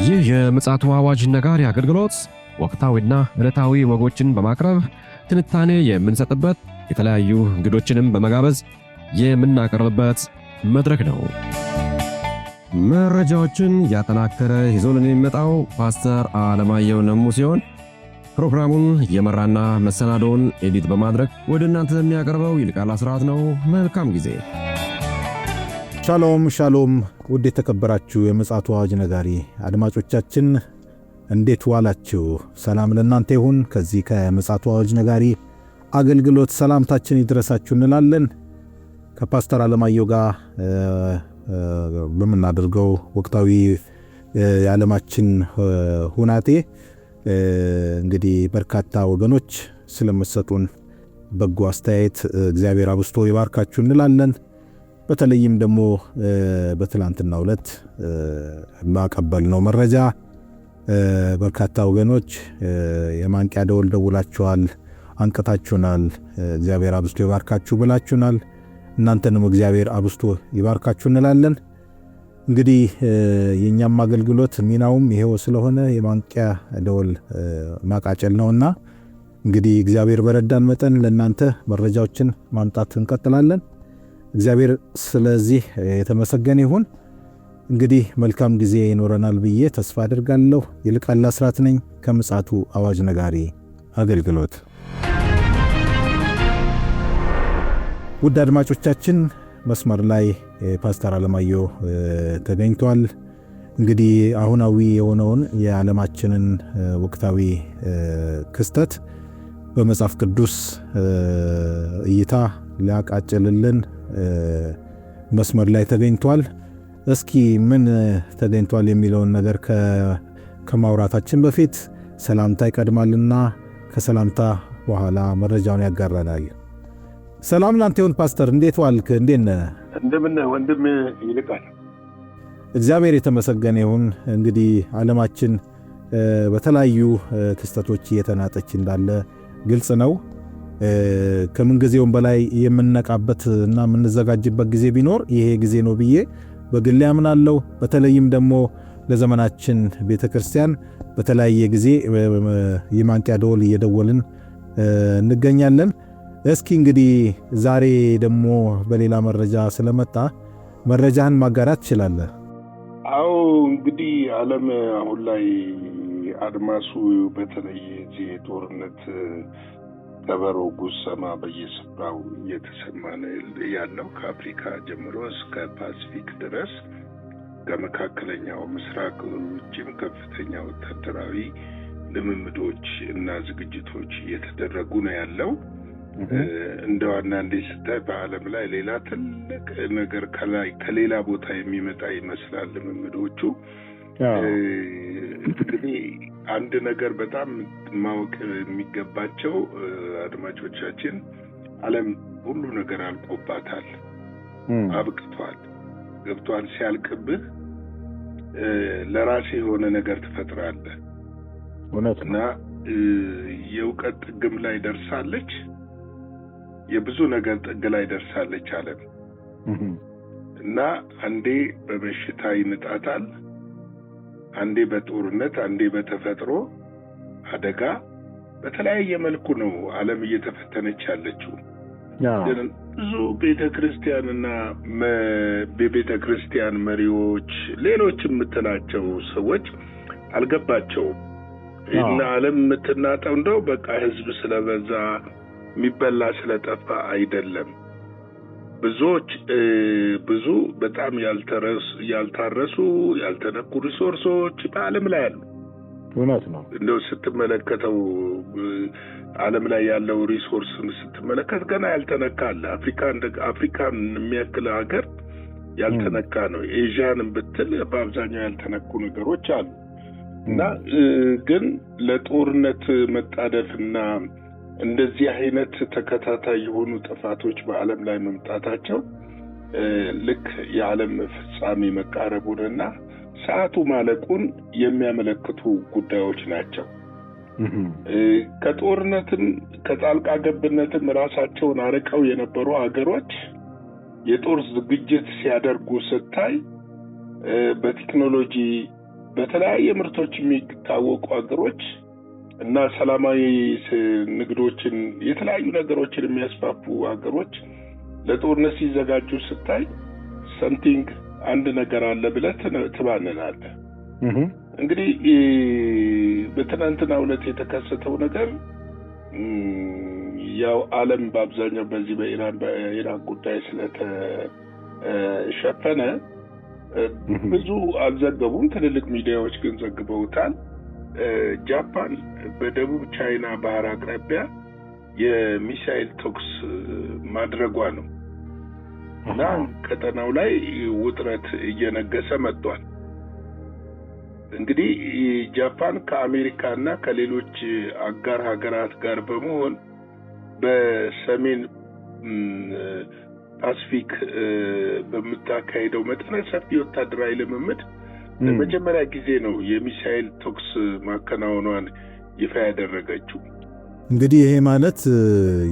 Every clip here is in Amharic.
ይህ የምፅዓቱ አዋጅ ነጋሪ አገልግሎት ወቅታዊና ዕለታዊ ወጎችን በማቅረብ ትንታኔ የምንሰጥበት የተለያዩ እንግዶችንም በመጋበዝ የምናቀርብበት መድረክ ነው። መረጃዎችን ያጠናከረ ይዞልን የሚመጣው ፓስተር አለማየሁ ነሙ ሲሆን ፕሮግራሙን የመራና መሰናዶውን ኤዲት በማድረግ ወደ እናንተ የሚያቀርበው ይልቃል አስራት ነው። መልካም ጊዜ። ሻሎም ሻሎም። ውድ የተከበራችሁ የምፅዓቱ አዋጅ ነጋሪ አድማጮቻችን እንዴት ዋላችሁ? ሰላም ለእናንተ ይሁን። ከዚህ ከምፅዓቱ አዋጅ ነጋሪ አገልግሎት ሰላምታችን ይድረሳችሁ እንላለን። ከፓስተር አለማየሁ ጋር በምናደርገው ወቅታዊ የዓለማችን ሁናቴ እንግዲህ በርካታ ወገኖች ስለምትሰጡን በጎ አስተያየት እግዚአብሔር አብዝቶ ይባርካችሁ እንላለን። በተለይም ደግሞ በትላንትናው ዕለት ማቀበልነው መረጃ በርካታ ወገኖች የማንቂያ ደወል ደውላችኋል፣ አንቀታችሁናል፣ እግዚአብሔር አብዝቶ ይባርካችሁ ብላችሁናል። እናንተንም እግዚአብሔር አብዝቶ ይባርካችሁ እንላለን። እንግዲህ የኛም አገልግሎት ሚናውም ይሄው ስለሆነ የማንቂያ ደወል ማቃጨል ነውና እንግዲህ እግዚአብሔር በረዳን መጠን ለእናንተ መረጃዎችን ማምጣት እንቀጥላለን። እግዚአብሔር ስለዚህ የተመሰገነ ይሁን። እንግዲህ መልካም ጊዜ ይኖረናል ብዬ ተስፋ አደርጋለሁ። ይልቃል አስራት ነኝ ከምፅዓቱ አዋጅ ነጋሪ አገልግሎት። ውድ አድማጮቻችን መስመር ላይ ፓስተር አለማየሁ ተገኝቷል። እንግዲህ አሁናዊ የሆነውን የዓለማችንን ወቅታዊ ክስተት በመጽሐፍ ቅዱስ እይታ ሊያቃጭልልን መስመር ላይ ተገኝቷል። እስኪ ምን ተገኝቷል የሚለውን ነገር ከማውራታችን በፊት ሰላምታ ይቀድማልና ከሰላምታ በኋላ መረጃውን ያጋራናል። ሰላም ላንተ ይሁን ፓስተር፣ እንዴት ዋልክ? እንዴት ነህ? እንደምን ወንድም ይልቃል? እግዚአብሔር የተመሰገነ ይሁን። እንግዲህ ዓለማችን በተለያዩ ክስተቶች እየተናጠች እንዳለ ግልጽ ነው። ከምን ጊዜውም በላይ የምንነቃበት እና የምንዘጋጅበት ጊዜ ቢኖር ይሄ ጊዜ ነው ብዬ በግሌ አምናለሁ። በተለይም ደግሞ ለዘመናችን ቤተክርስቲያን በተለያየ ጊዜ የማንቂያ ደወል እየደወልን እንገኛለን። እስኪ እንግዲህ ዛሬ ደግሞ በሌላ መረጃ ስለመጣ መረጃህን ማጋራት ትችላለህ? አዎ እንግዲህ ዓለም አሁን ላይ አድማሱ በተለይ እዚህ ጦርነት ከበሮ ጉሰማ በየስፍራው እየተሰማ ያለው ከአፍሪካ ጀምሮ እስከ ፓሲፊክ ድረስ ከመካከለኛው ምስራቅ ውጭም ከፍተኛ ወታደራዊ ልምምዶች እና ዝግጅቶች እየተደረጉ ነው ያለው። እንደው አንዳንዴ ስታይ በዓለም ላይ ሌላ ትልቅ ነገር ከሌላ ቦታ የሚመጣ ይመስላል ልምምዶቹ። እንግዲህ አንድ ነገር በጣም ማወቅ የሚገባቸው አድማጮቻችን፣ ዓለም ሁሉ ነገር አልቆባታል፣ አብቅቷል፣ ገብቷል። ሲያልቅብህ ለራሴ የሆነ ነገር ትፈጥራለህ እና የእውቀት ጥግም ላይ ደርሳለች፣ የብዙ ነገር ጥግ ላይ ደርሳለች ዓለም እና አንዴ በበሽታ ይንጣታል፣ አንዴ በጦርነት፣ አንዴ በተፈጥሮ አደጋ፣ በተለያየ መልኩ ነው ዓለም እየተፈተነች ያለችው። ብዙ ቤተክርስቲያንና በቤተክርስቲያን መሪዎች ሌሎች የምትላቸው ሰዎች አልገባቸውም። እና ዓለም የምትናጠው እንደው በቃ ህዝብ ስለበዛ የሚበላ ስለጠፋ አይደለም። ብዙዎች ብዙ በጣም ያልታረሱ ያልተነኩ ሪሶርሶች በዓለም ላይ አሉ። እውነት ነው። እንደው ስትመለከተው ዓለም ላይ ያለው ሪሶርስን ስትመለከት ገና ያልተነካ አለ። አፍሪካን የሚያክል ሀገር ያልተነካ ነው። ኤዥያንም ብትል በአብዛኛው ያልተነኩ ነገሮች አሉ እና ግን ለጦርነት መጣደፍና እንደዚህ አይነት ተከታታይ የሆኑ ጥፋቶች በዓለም ላይ መምጣታቸው ልክ የዓለም ፍጻሜ መቃረቡንና ሰዓቱ ማለቁን የሚያመለክቱ ጉዳዮች ናቸው። ከጦርነትም ከጣልቃ ገብነትም ራሳቸውን አርቀው የነበሩ ሀገሮች የጦር ዝግጅት ሲያደርጉ ስታይ በቴክኖሎጂ በተለያየ ምርቶች የሚታወቁ ሀገሮች እና ሰላማዊ ንግዶችን የተለያዩ ነገሮችን የሚያስፋፉ ሀገሮች ለጦርነት ሲዘጋጁ ስታይ ሰምቲንግ አንድ ነገር አለ ብለህ ትባንናለህ። እንግዲህ በትናንትናው ዕለት የተከሰተው ነገር ያው ዓለም በአብዛኛው በዚህ በኢራን ጉዳይ ስለተሸፈነ ብዙ አልዘገቡም። ትልልቅ ሚዲያዎች ግን ዘግበውታል። ጃፓን በደቡብ ቻይና ባህር አቅራቢያ የሚሳኤል ተኩስ ማድረጓ ነው እና ቀጠናው ላይ ውጥረት እየነገሰ መጥቷል። እንግዲህ ጃፓን ከአሜሪካና ከሌሎች አጋር ሀገራት ጋር በመሆን በሰሜን ፓሲፊክ በምታካሄደው መጠነ ሰፊ ወታደራዊ ልምምድ ለመጀመሪያ ጊዜ ነው የሚሳኤል ተኩስ ማከናወኗን ይፋ ያደረገችው። እንግዲህ ይሄ ማለት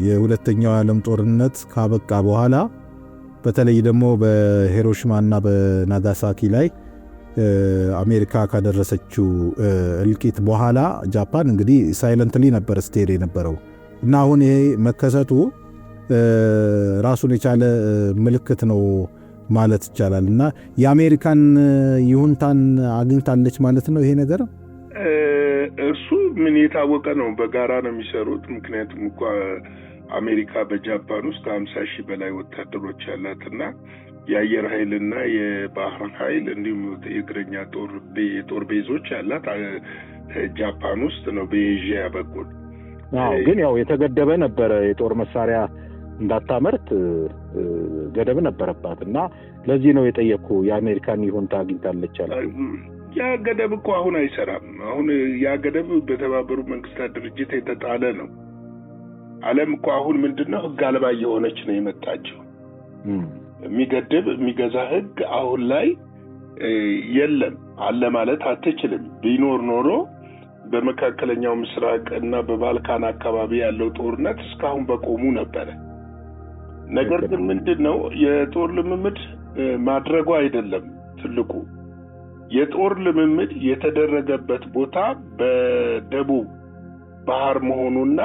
የሁለተኛው ዓለም ጦርነት ካበቃ በኋላ በተለይ ደግሞ በሂሮሺማና በናጋሳኪ ላይ አሜሪካ ካደረሰችው እልቂት በኋላ ጃፓን እንግዲህ ሳይለንትሊ ነበር ስትሄድ የነበረው እና አሁን ይሄ መከሰቱ ራሱን የቻለ ምልክት ነው ማለት ይቻላል። እና የአሜሪካን ይሁንታን አግኝታለች ማለት ነው ይሄ ነገር። እርሱ ምን የታወቀ ነው፣ በጋራ ነው የሚሰሩት። ምክንያቱም እንኳ አሜሪካ በጃፓን ውስጥ 50,000 በላይ ወታደሮች ያላትና የአየር ኃይልና የባህር ኃይል እንዲሁም የእግረኛ ጦር ቤዞች ያላት ጃፓን ውስጥ ነው በኤዥያ በኩል። ግን ያው የተገደበ ነበረ፣ የጦር መሳሪያ እንዳታመርት ገደብ ነበረባት እና ለዚህ ነው የጠየቅኩ የአሜሪካን ይሁንታ አግኝታለች አለ። ያ ገደብ እኮ አሁን አይሰራም። አሁን ያ ገደብ በተባበሩት መንግስታት ድርጅት የተጣለ ነው። ዓለም እኮ አሁን ምንድነው ህግ አልባ የሆነች ነው የመጣችው። የሚገድብ የሚገዛ ህግ አሁን ላይ የለም አለ ማለት አትችልም። ቢኖር ኖሮ በመካከለኛው ምስራቅ እና በባልካን አካባቢ ያለው ጦርነት እስካሁን በቆሙ ነበረ። ነገር ግን ምንድነው የጦር ልምምድ ማድረጉ አይደለም ትልቁ። የጦር ልምምድ የተደረገበት ቦታ በደቡብ ባህር መሆኑና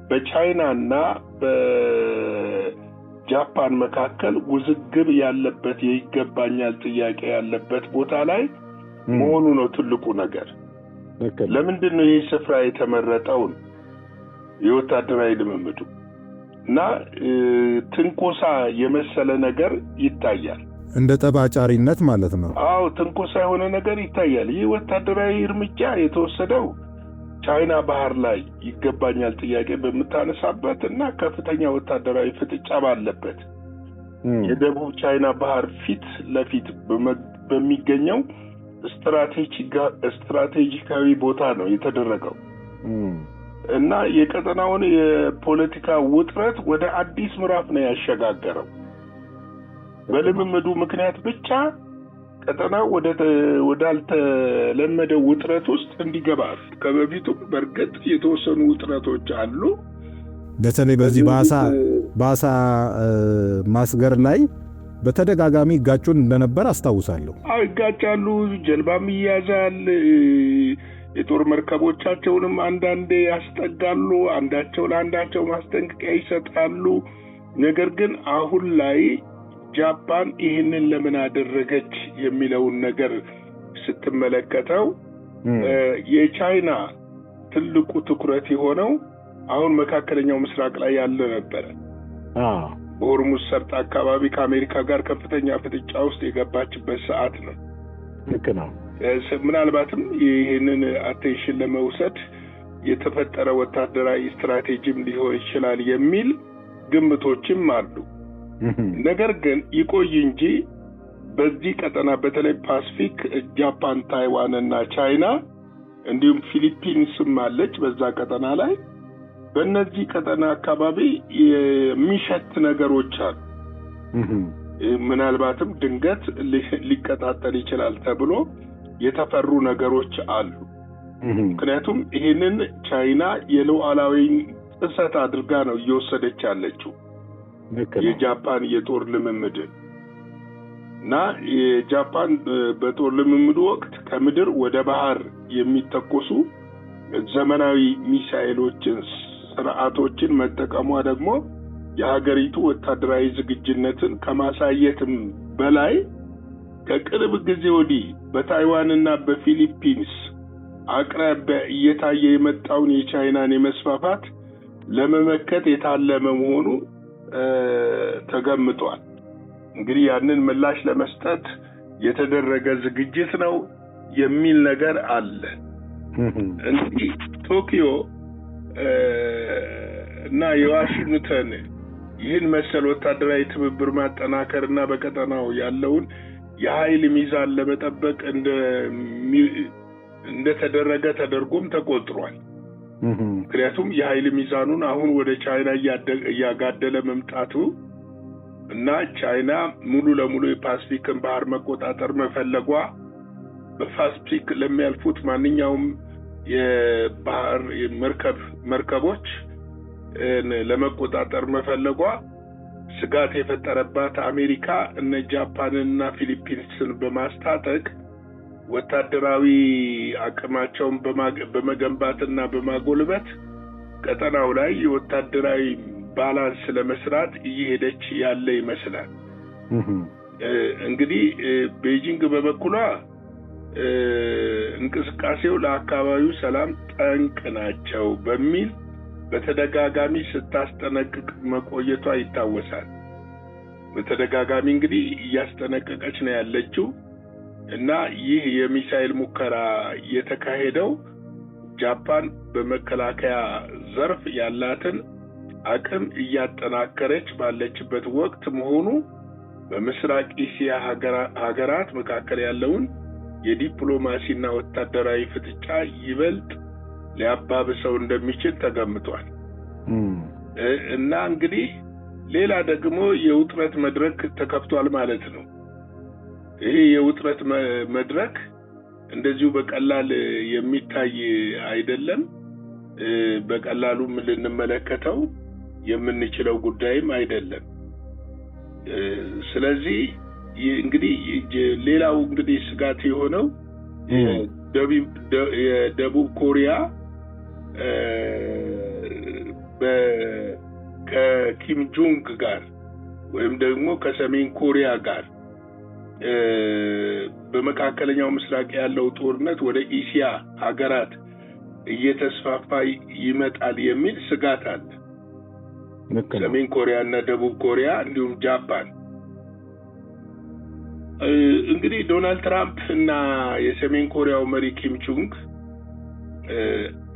በቻይናና በጃፓን መካከል ውዝግብ ያለበት የይገባኛል ጥያቄ ያለበት ቦታ ላይ መሆኑ ነው ትልቁ ነገር። ለምንድን ነው ይህ ስፍራ የተመረጠው? የወታደራዊ ልምምዱ እና ትንኮሳ የመሰለ ነገር ይታያል። እንደ ጠባጫሪነት ማለት ነው። አዎ ትንኮሳ የሆነ ነገር ይታያል። ይህ ወታደራዊ እርምጃ የተወሰደው ቻይና ባህር ላይ ይገባኛል ጥያቄ በምታነሳበት እና ከፍተኛ ወታደራዊ ፍጥጫ ባለበት የደቡብ ቻይና ባህር ፊት ለፊት በሚገኘው ስትራቴጂካዊ ቦታ ነው የተደረገው እና የቀጠናውን የፖለቲካ ውጥረት ወደ አዲስ ምዕራፍ ነው ያሸጋገረው። በልምምዱ ምክንያት ብቻ ቀጠናው ወደ አልተለመደ ውጥረት ውስጥ እንዲገባ ከበፊቱ በርግጥ የተወሰኑ ውጥረቶች አሉ። በተለይ በዚህ በአሳ ማስገር ላይ በተደጋጋሚ ይጋጩን እንደነበር አስታውሳለሁ። ይጋጫሉ፣ ጀልባም ይያዛል፣ የጦር መርከቦቻቸውንም አንዳንዴ ያስጠጋሉ፣ አንዳቸው ለአንዳቸው ማስጠንቀቂያ ይሰጣሉ። ነገር ግን አሁን ላይ ጃፓን ይህንን ለምን አደረገች የሚለውን ነገር ስትመለከተው የቻይና ትልቁ ትኩረት የሆነው አሁን መካከለኛው ምስራቅ ላይ ያለ ነበረ። በሆርሙዝ ሰርጥ አካባቢ ከአሜሪካ ጋር ከፍተኛ ፍጥጫ ውስጥ የገባችበት ሰዓት ነው። ልክ ነው። ምናልባትም ይህንን አቴንሽን ለመውሰድ የተፈጠረ ወታደራዊ ስትራቴጂም ሊሆን ይችላል የሚል ግምቶችም አሉ። ነገር ግን ይቆይ እንጂ በዚህ ቀጠና በተለይ ፓሲፊክ ጃፓን፣ ታይዋን እና ቻይና እንዲሁም ፊሊፒንስም አለች በዛ ቀጠና ላይ። በእነዚህ ቀጠና አካባቢ የሚሸት ነገሮች አሉ። ምናልባትም ድንገት ሊቀጣጠል ይችላል ተብሎ የተፈሩ ነገሮች አሉ። ምክንያቱም ይህንን ቻይና የሉዓላዊ ጥሰት አድርጋ ነው እየወሰደች ያለችው የጃፓን የጦር ልምምድ እና የጃፓን በጦር ልምምዱ ወቅት ከምድር ወደ ባህር የሚተኮሱ ዘመናዊ ሚሳኤሎችን ስርዓቶችን መጠቀሟ ደግሞ የሀገሪቱ ወታደራዊ ዝግጁነትን ከማሳየትም በላይ ከቅርብ ጊዜ ወዲህ በታይዋንና በፊሊፒንስ አቅራቢያ እየታየ የመጣውን የቻይናን የመስፋፋት ለመመከት የታለመ መሆኑ ተገምቷል። እንግዲህ ያንን ምላሽ ለመስጠት የተደረገ ዝግጅት ነው የሚል ነገር አለ። እንግዲህ ቶኪዮ እና የዋሽንግተን ይህን መሰል ወታደራዊ ትብብር ማጠናከርና በቀጠናው ያለውን የኃይል ሚዛን ለመጠበቅ እንደተደረገ ተደርጎም ተቆጥሯል። ምክንያቱም የኃይል ሚዛኑን አሁን ወደ ቻይና እያጋደለ መምጣቱ እና ቻይና ሙሉ ለሙሉ የፓሲፊክን ባህር መቆጣጠር መፈለጓ በፓሲፊክ ለሚያልፉት ማንኛውም የባህር መርከቦች ለመቆጣጠር መፈለጓ ስጋት የፈጠረባት አሜሪካ እነ ጃፓንና ፊሊፒንስን በማስታጠቅ ወታደራዊ አቅማቸውን በመገንባትና በማጎልበት ቀጠናው ላይ የወታደራዊ ባላንስ ለመስራት እየሄደች ያለ ይመስላል። እንግዲህ ቤጂንግ በበኩሏ እንቅስቃሴው ለአካባቢው ሰላም ጠንቅ ናቸው በሚል በተደጋጋሚ ስታስጠነቅቅ መቆየቷ ይታወሳል። በተደጋጋሚ እንግዲህ እያስጠነቀቀች ነው ያለችው እና ይህ የሚሳኤል ሙከራ የተካሄደው ጃፓን በመከላከያ ዘርፍ ያላትን አቅም እያጠናከረች ባለችበት ወቅት መሆኑ በምስራቅ እስያ ሀገራት መካከል ያለውን የዲፕሎማሲና ወታደራዊ ፍጥጫ ይበልጥ ሊያባብሰው እንደሚችል ተገምቷል። እና እንግዲህ ሌላ ደግሞ የውጥረት መድረክ ተከፍቷል ማለት ነው። ይሄ የውጥረት መድረክ እንደዚሁ በቀላል የሚታይ አይደለም። በቀላሉም ልንመለከተው የምንችለው ጉዳይም አይደለም። ስለዚህ እንግዲህ ሌላው እንግዲህ ስጋት የሆነው የደቡብ ኮሪያ ከኪም ጆንግ ጋር ወይም ደግሞ ከሰሜን ኮሪያ ጋር በመካከለኛው ምስራቅ ያለው ጦርነት ወደ እስያ ሀገራት እየተስፋፋ ይመጣል የሚል ስጋት አለ። ሰሜን ኮሪያ እና ደቡብ ኮሪያ እንዲሁም ጃፓን እንግዲህ ዶናልድ ትራምፕ እና የሰሜን ኮሪያው መሪ ኪም ጆንግ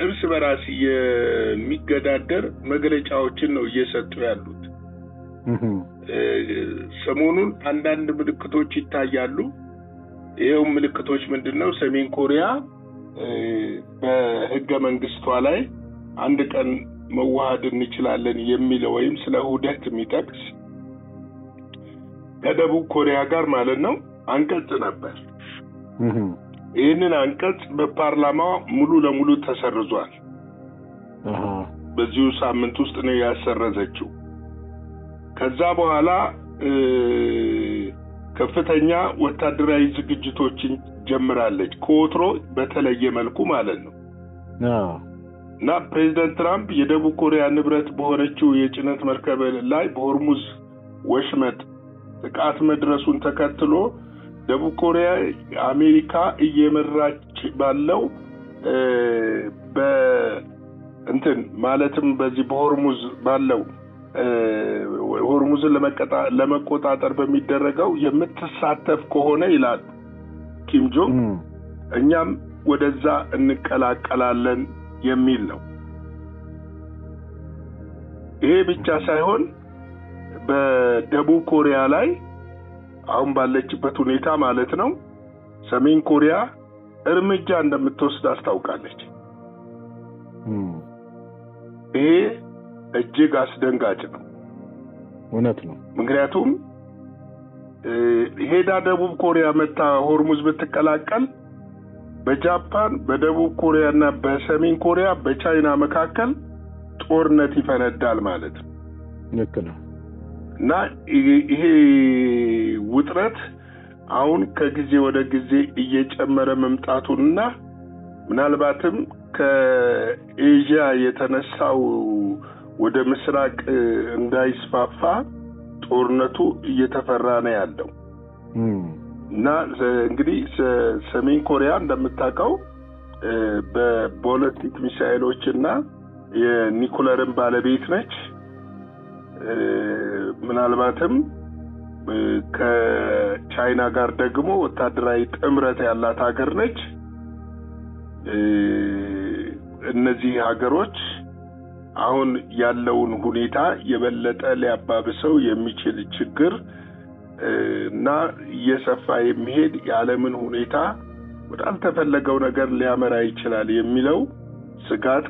እርስ በራስ የሚገዳደር መግለጫዎችን ነው እየሰጡ ያሉት። ሰሞኑን አንዳንድ ምልክቶች ይታያሉ። ይሄው ምልክቶች ምንድነው? ሰሜን ኮሪያ በህገ መንግስቷ ላይ አንድ ቀን መዋሃድ እንችላለን የሚለው ወይም ስለ ውህደት የሚጠቅስ ከደቡብ ኮሪያ ጋር ማለት ነው አንቀጽ ነበር። ይህንን አንቀጽ በፓርላማ ሙሉ ለሙሉ ተሰርዟል። በዚሁ ሳምንት ውስጥ ነው ያሰረዘችው። ከዛ በኋላ ከፍተኛ ወታደራዊ ዝግጅቶችን ጀምራለች፣ ከወትሮ በተለየ መልኩ ማለት ነው። እና ፕሬዝዳንት ትራምፕ የደቡብ ኮሪያ ንብረት በሆነችው የጭነት መርከብ ላይ በሆርሙዝ ወሽመጥ ጥቃት መድረሱን ተከትሎ ደቡብ ኮሪያ አሜሪካ እየመራች ባለው ማለትም በዚህ በሆርሙዝ ባለው ሆርሙዝን ለመቆጣጠር በሚደረገው የምትሳተፍ ከሆነ ይላል ኪም ጆንግ እኛም ወደዛ እንቀላቀላለን የሚል ነው። ይሄ ብቻ ሳይሆን በደቡብ ኮሪያ ላይ አሁን ባለችበት ሁኔታ ማለት ነው ሰሜን ኮሪያ እርምጃ እንደምትወስድ አስታውቃለች። ይሄ እጅግ አስደንጋጭ ነው። እውነት ነው። ምክንያቱም ሄዳ ደቡብ ኮሪያ መታ ሆርሙዝ ብትቀላቀል በጃፓን በደቡብ ኮሪያ እና በሰሜን ኮሪያ በቻይና መካከል ጦርነት ይፈነዳል ማለት ነው። ልክ ነው። እና ይሄ ውጥረት አሁን ከጊዜ ወደ ጊዜ እየጨመረ መምጣቱንና ምናልባትም ከኤዥያ የተነሳው ወደ ምስራቅ እንዳይስፋፋ ጦርነቱ እየተፈራ ነው ያለው እና እንግዲህ ሰሜን ኮሪያ እንደምታውቀው በቦለስቲክ ሚሳኤሎችና የኒኩለርን ባለቤት ነች። ምናልባትም ከቻይና ጋር ደግሞ ወታደራዊ ጥምረት ያላት ሀገር ነች። እነዚህ ሀገሮች አሁን ያለውን ሁኔታ የበለጠ ሊያባብሰው የሚችል ችግር እና እየሰፋ የሚሄድ የዓለምን ሁኔታ ወዳልተፈለገው ነገር ሊያመራ ይችላል የሚለው ስጋት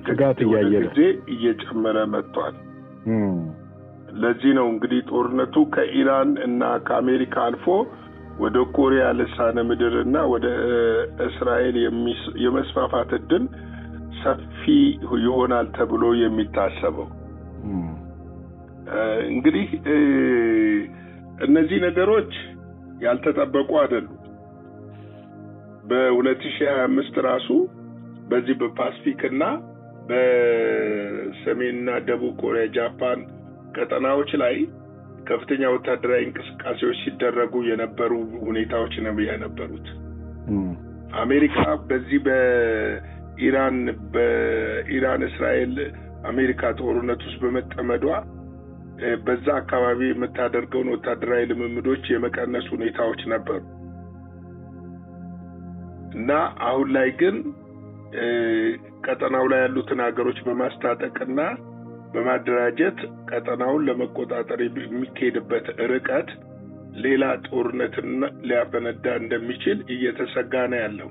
ጊዜ እየጨመረ መጥቷል። ለዚህ ነው እንግዲህ ጦርነቱ ከኢራን እና ከአሜሪካ አልፎ ወደ ኮሪያ ልሳነ ምድርና ወደ እስራኤል የመስፋፋት ዕድል ሰፊ ይሆናል ተብሎ የሚታሰበው። እንግዲህ እነዚህ ነገሮች ያልተጠበቁ አይደሉም። በ2025 ራሱ በዚህ በፓሲፊክ እና በሰሜንና ደቡብ ኮሪያ፣ ጃፓን ቀጠናዎች ላይ ከፍተኛ ወታደራዊ እንቅስቃሴዎች ሲደረጉ የነበሩ ሁኔታዎች ነው የነበሩት። አሜሪካ በዚህ በኢራን እስራኤል አሜሪካ ጦርነት ውስጥ በመጠመዷ በዛ አካባቢ የምታደርገውን ወታደራዊ ልምምዶች የመቀነስ ሁኔታዎች ነበሩ እና አሁን ላይ ግን ቀጠናው ላይ ያሉትን ሀገሮች በማስታጠቅና በማደራጀት ቀጠናውን ለመቆጣጠር የሚካሄድበት ርቀት ሌላ ጦርነትን ሊያፈነዳ እንደሚችል እየተሰጋ ነው ያለው።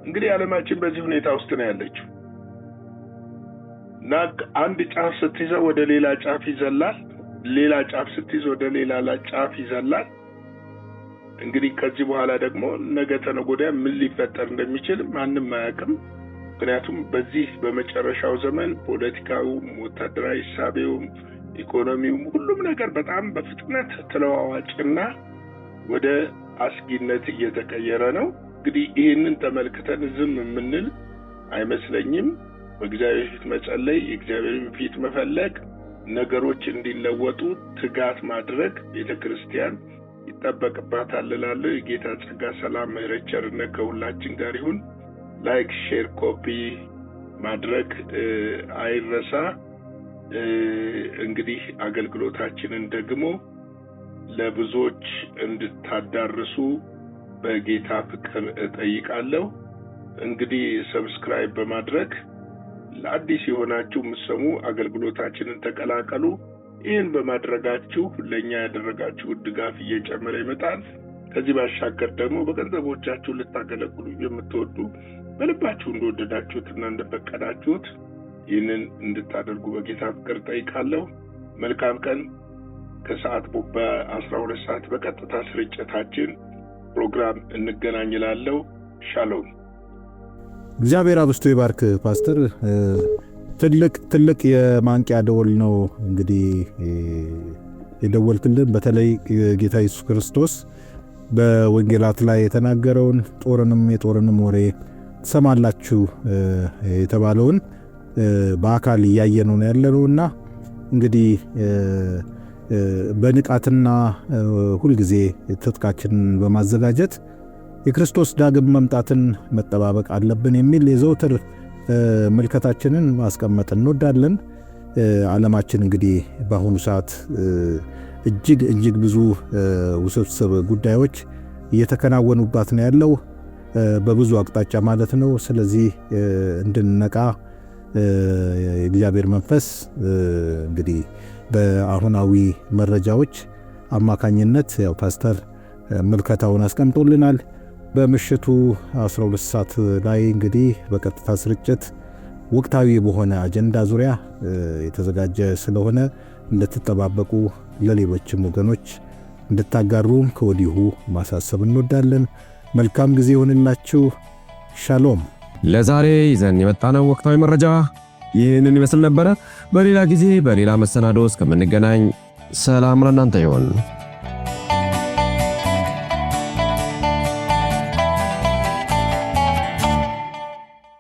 እንግዲህ ዓለማችን በዚህ ሁኔታ ውስጥ ነው ያለችው እና አንድ ጫፍ ስትይዘው ወደ ሌላ ጫፍ ይዘላል፣ ሌላ ጫፍ ስትይዝ ወደ ሌላ ጫፍ ይዘላል። እንግዲህ ከዚህ በኋላ ደግሞ ነገ ተነገ ወዲያ ምን ሊፈጠር እንደሚችል ማንም አያውቅም። ምክንያቱም በዚህ በመጨረሻው ዘመን ፖለቲካውም፣ ወታደራዊ ሂሳቤውም፣ ኢኮኖሚውም ሁሉም ነገር በጣም በፍጥነት ተለዋዋጭና ወደ አስጊነት እየተቀየረ ነው። እንግዲህ ይህንን ተመልክተን ዝም የምንል አይመስለኝም። በእግዚአብሔር ፊት መጸለይ፣ የእግዚአብሔርን ፊት መፈለግ፣ ነገሮች እንዲለወጡ ትጋት ማድረግ ቤተክርስቲያን ይጠበቅባታል እላለሁ። የጌታ ጸጋ፣ ሰላም፣ ምሕረት፣ ቸርነት ከሁላችን ጋር ይሁን። ላይክ፣ ሼር፣ ኮፒ ማድረግ አይረሳ። እንግዲህ አገልግሎታችንን ደግሞ ለብዙዎች እንድታዳርሱ በጌታ ፍቅር እጠይቃለሁ። እንግዲህ ሰብስክራይብ በማድረግ ለአዲስ የሆናችሁ የምትሰሙ አገልግሎታችንን ተቀላቀሉ። ይህን በማድረጋችሁ ለኛ ያደረጋችሁ ድጋፍ እየጨመረ ይመጣል። ከዚህ ባሻገር ደግሞ በገንዘቦቻችሁ ልታገለግሉ የምትወዱ በልባችሁ እንደወደዳችሁትና እንደፈቀዳችሁት ይህንን እንድታደርጉ በጌታ ፍቅር ጠይቃለሁ። መልካም ቀን። ከሰዓት በ12 ሰዓት በቀጥታ ስርጭታችን ፕሮግራም እንገናኝላለሁ። ሻሎም። እግዚአብሔር አብስቶ ይባርክ ፓስተር። ትልቅ የማንቂያ ደወል ነው እንግዲህ የደወልክልን። በተለይ ጌታ ኢየሱስ ክርስቶስ በወንጌላት ላይ የተናገረውን የጦርንም ወሬ ትሰማላችሁ የተባለውን በአካል እያየነው ነው ያለነውና እንግዲህ በንቃትና ሁልጊዜ ትጥቃችንን በማዘጋጀት የክርስቶስ ዳግም መምጣትን መጠባበቅ አለብን የሚል የዘውትር መልከታችንን ማስቀመጥ እንወዳለን። ዓለማችን እንግዲህ በአሁኑ ሰዓት እጅግ ብዙ ውስብስብ ጉዳዮች እየተከናወኑባት ነው ያለው በብዙ አቅጣጫ ማለት ነው። ስለዚህ እንድንነቃ የእግዚአብሔር መንፈስ እንግዲህ በአሁናዊ መረጃዎች አማካኝነት ያው ፓስተር መልከታውን አስቀምጦልናል። በምሽቱ 12 ሰዓት ላይ እንግዲህ በቀጥታ ስርጭት ወቅታዊ በሆነ አጀንዳ ዙሪያ የተዘጋጀ ስለሆነ እንድትጠባበቁ ለሌሎችም ወገኖች እንድታጋሩም ከወዲሁ ማሳሰብ እንወዳለን። መልካም ጊዜ ይሁንላችሁ። ሻሎም። ለዛሬ ይዘን የመጣነው ወቅታዊ መረጃ ይህንን ይመስል ነበረ። በሌላ ጊዜ በሌላ መሰናዶ እስከምንገናኝ ሰላም ለእናንተ ይሁን።